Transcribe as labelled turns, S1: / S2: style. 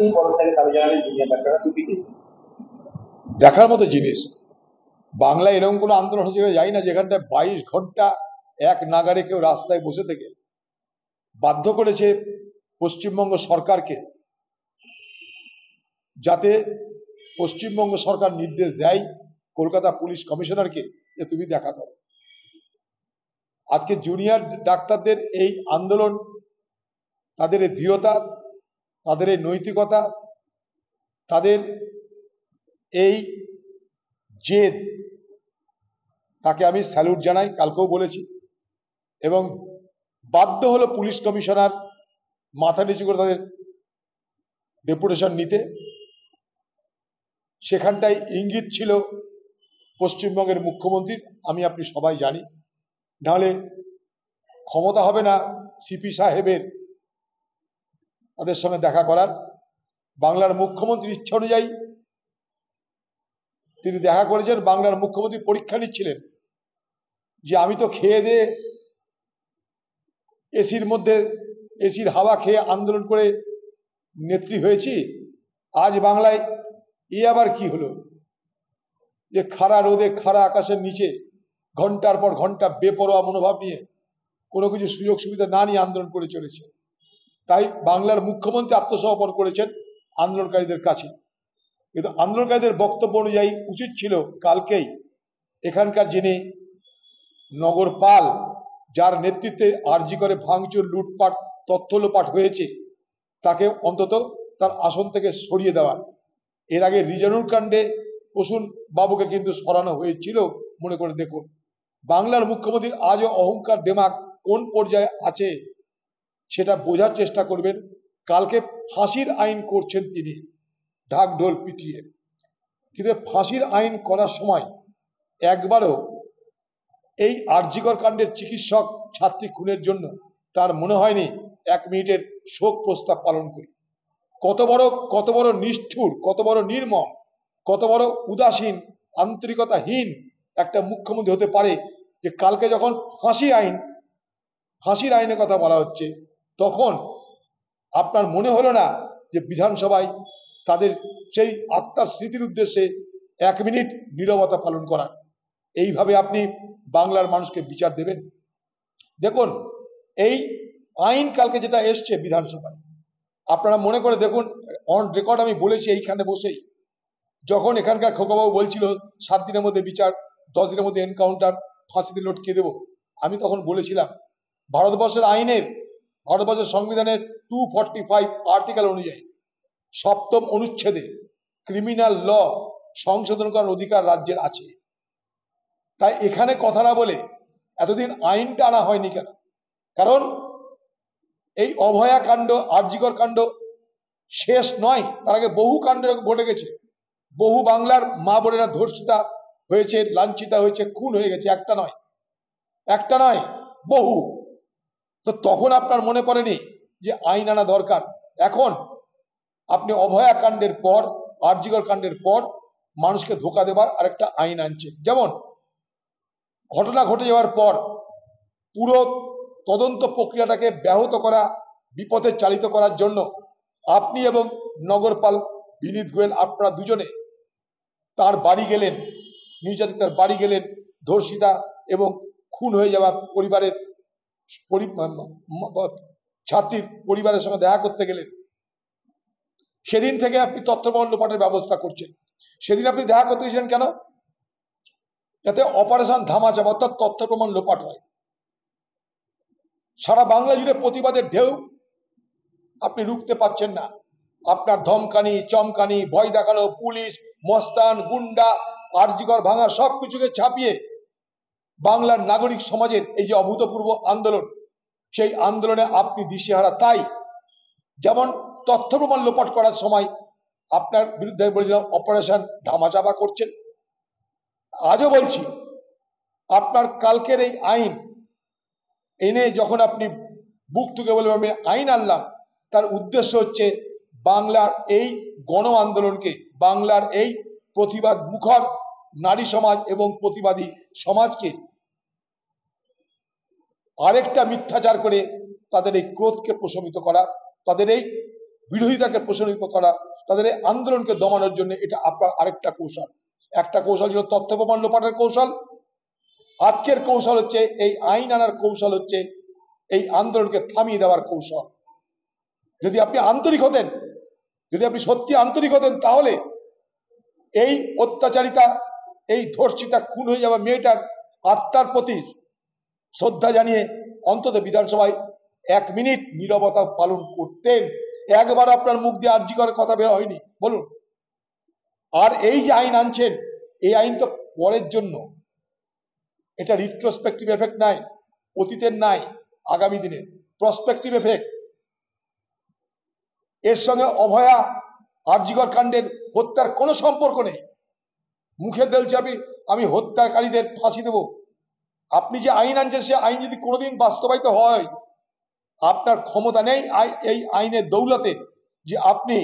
S1: এই পদত্যাগের দাবি জানালেন জুনিয়র ডাক্তাররা সিপিটি।
S2: দেখার মতো জিনিস। বাংলায় এরকম কোনো আন্দোলন হচ্ছে যাই না যেখানটায় 22 ঘন্টা এক নাগারে কেউ রাস্তায় বসে থেকে বাধ্য করেছে পশ্চিমবঙ্গ সরকারকে, যাতে পশ্চিমবঙ্গ সরকার নির্দেশ দেয় কলকাতা পুলিশ কমিশনারকে যে তুমি দেখা করো। আজকে জুনিয়র ডাক্তারদের এই আন্দোলন, তাদের এই দৃঢ়তা, তাদের এই নৈতিকতা, তাদের এই জেদ, তাকে আমি স্যালুট জানাই, কালকেও বলেছি। এবং বাধ্য হলো পুলিশ কমিশনার মাথা নিচু করে তাদের ডেপুটেশন নিতে। সেখানটায় ইঙ্গিত ছিল পশ্চিমবঙ্গের মুখ্যমন্ত্রীর, আমি আপনি সবাই জানি। নাহলে ক্ষমতা হবে না সিপি সাহেবের তাদের সঙ্গে দেখা করার। বাংলার মুখ্যমন্ত্রীর ইচ্ছা অনুযায়ী তিনি দেখা করেছেন। বাংলার মুখ্যমন্ত্রী পরীক্ষা নিচ্ছিলেন যে আমি তো খেয়ে দিয়ে এসির মধ্যে এসির হাওয়া খেয়ে আন্দোলন করে নেত্রী হয়েছি, আজ বাংলায় এ আবার কি হলো যে খাড়া রোদে খাড়া আকাশের নিচে ঘন্টার পর ঘন্টা বেপরোয়া মনোভাব নিয়ে কোনো কিছু সুযোগ সুবিধা না নিয়ে আন্দোলন করে চলেছে। তাই বাংলার মুখ্যমন্ত্রী আত্মসমর্পণ করেছেন আন্দোলনকারীদের কাছে। কিন্তু আন্দোলনকারীদের বক্তব্য অনুযায়ী উচিত ছিল কালকেই এখানকার যিনি নগরপাল, যার নেতৃত্বে আরজি করে ভাঙচুর, লুটপাট, তথ্য লোপাট হয়েছে, তাকে অন্তত তার আসন থেকে সরিয়ে দেওয়ার। এর আগে রিজানুর কাণ্ডে প্রসূন বাবুকে কিন্তু সরানো হয়েছিল। মনে করে দেখুন, বাংলার মুখ্যমন্ত্রীর আজও অহংকার দেমাগ কোন পর্যায়ে আছে সেটা বোঝার চেষ্টা করবেন। কালকে ফাঁসির আইন করছেন তিনি ঢাক ঢোল পিটিয়ে, কিন্তু ফাঁসির আইন করার সময় একবারও এই আরজিকর কাণ্ডের চিকিৎসক ছাত্রী খুনের জন্য তার মনে হয়নি 1 মিনিটের শোক প্রস্তাব পালন করি। কত বড় নিষ্ঠুর, কত বড় নির্মম, কত বড় উদাসীন, আন্তরিকতাহীন একটা মুখ্যমন্ত্রী হতে পারে যে কালকে যখন ফাঁসির আইনের কথা বলা হচ্ছে, তখন আপনার মনে হলো না যে বিধানসভায় তাদের সেই আত্মার স্মৃতির উদ্দেশ্যে 1 মিনিট নীরবতা পালন করা। এইভাবে আপনি বাংলার মানুষকে বিচার দেবেন? দেখুন, এই আইন কালকে যেটা এসছে বিধানসভায়, আপনারা মনে করে দেখুন, অন রেকর্ড আমি বলেছি এইখানে বসেই, যখন এখানকার খোকাবাবু বলছিল 7 দিনের মধ্যে বিচার, 10 দিনের মধ্যে এনকাউন্টার, ফাঁসিতে লটকে দেব, আমি তখন বলেছিলাম ভারতবর্ষের সংবিধানের 245 আর্টিকেল অনুযায়ী 7ম অনুচ্ছেদে ক্রিমিনাল ল সংশোধন করার অধিকার রাজ্যের আছে। তাই এখানে কথা না বলে এতদিন আইনটা আনা হয়নি কেন? কারণ এই অভয়া কাণ্ড, আরজিকর কাণ্ড শেষ নয়, তার আগে বহু কাণ্ড ঘটে গেছে। বহু বাংলার মা বোনেরা ধর্ষিতা হয়েছে, লাঞ্ছিতা হয়েছে, খুন হয়ে গেছে। একটা নয়, বহু। তো তখন আপনার মনে পড়েনি যে আইন আনা দরকার? এখন আপনি অভয়া কাণ্ডের পর, আরজিকর কাণ্ডের পর মানুষকে ধোঁকা দেবার আরেকটা আইন আনছে। যেমন ঘটনা ঘটে যাওয়ার পর পুরো তদন্ত প্রক্রিয়াটাকে ব্যাহত করা, বিপথে চালিত করার জন্য আপনি এবং নগরপাল বিনীত গোয়েল, আপনারা দুজনে তার বাড়ি গেলেন, নির্যাতিতার বাড়ি গেলেন, ধর্ষিতা এবং খুন হয়ে যাওয়া পরিবারের ছাত্রীর পরিবারের সঙ্গে দেখা করতে গেলেন। সেদিন থেকে আপনি তথ্য প্রমাণ লোপাটের ব্যবস্থা করছেন। সেদিন আপনি দেখা করতে গেছিলেন কেন? যাতে অপারেশন ধামাচাপা, অর্থাৎ তথ্য প্রমাণ লোপাট হয়। সারা বাংলা জুড়ে প্রতিবাদের ঢেউ আপনি রুখতে পারছেন না। আপনার ধমকানি, চমকানি, ভয় দেখানো, পুলিশ, মস্তান, গুন্ডা, আরজিকর ভাঙা সবকিছুকে ছাপিয়ে বাংলার নাগরিক সমাজের এই যে অভূতপূর্ব আন্দোলন, সেই আন্দোলনে আপনি দিশেহারা। তাই যেমন তথ্য প্রমাণ লোপাট করার সময় আপনার বিরুদ্ধে বলেছিলাম অপারেশন ধামাচাপা করছেন, আজও বলছি আপনার কালকের এই আইন এনে যখন আপনি বুক টুকে বলবেন আমি আইন আনলাম, তার উদ্দেশ্য হচ্ছে বাংলার এই গণ আন্দোলনকে, বাংলার এই প্রতিবাদ মুখর নারী সমাজ এবং প্রতিবাদী সমাজকে আরেকটা মিথ্যাচার করে তাদের এই ক্রোধকে প্রশমিত করা, তাদের এই বিরোধিতাকে প্রশমিত করা, তাদের এই আন্দোলনকে দমানোর জন্য এটা আপনার আরেকটা কৌশল। একটা কৌশল ছিল তথ্য প্রমাণ লোপাটের কৌশল, আজকের কৌশল হচ্ছে এই আইন আনার কৌশল, হচ্ছে এই আন্দোলনকে থামিয়ে দেওয়ার কৌশল। যদি আপনি আন্তরিক হতেন, যদি আপনি সত্যি আন্তরিক হতেন, তাহলে এই অত্যাচারিতা, এই ধর্ষিতা খুন হয়ে যাওয়া মেয়েটার আত্মার প্রতি শ্রদ্ধা জানিয়ে অন্তত বিধানসভায় 1 মিনিট নীরবতা পালন করতেন। একবার আপনার মুখ দিয়ে আর্জি করার কথা বের হয়নি, বলুন। আর এই যে আইন আনছেন, এই আইন তো পরের জন্য, এটা রিট্রোস্পেক্টিভ এফেক্ট নাই, অতীতের নাই, আগামী দিনের প্রসপেক্টিভ এফেক্ট। এর সঙ্গে অভয়া আরজিকর কাণ্ডের হত্যার কোনো সম্পর্ক নেই। মুখে বলছে আমি হত্যাকারীদের ফাঁসি দেব। আপনি যে আইন আনছেন, সে আইন যদি কোনোদিন বাস্তবায়িত হয়, আপনার ক্ষমতা নেই এই আইনের দৌলতে যে আপনি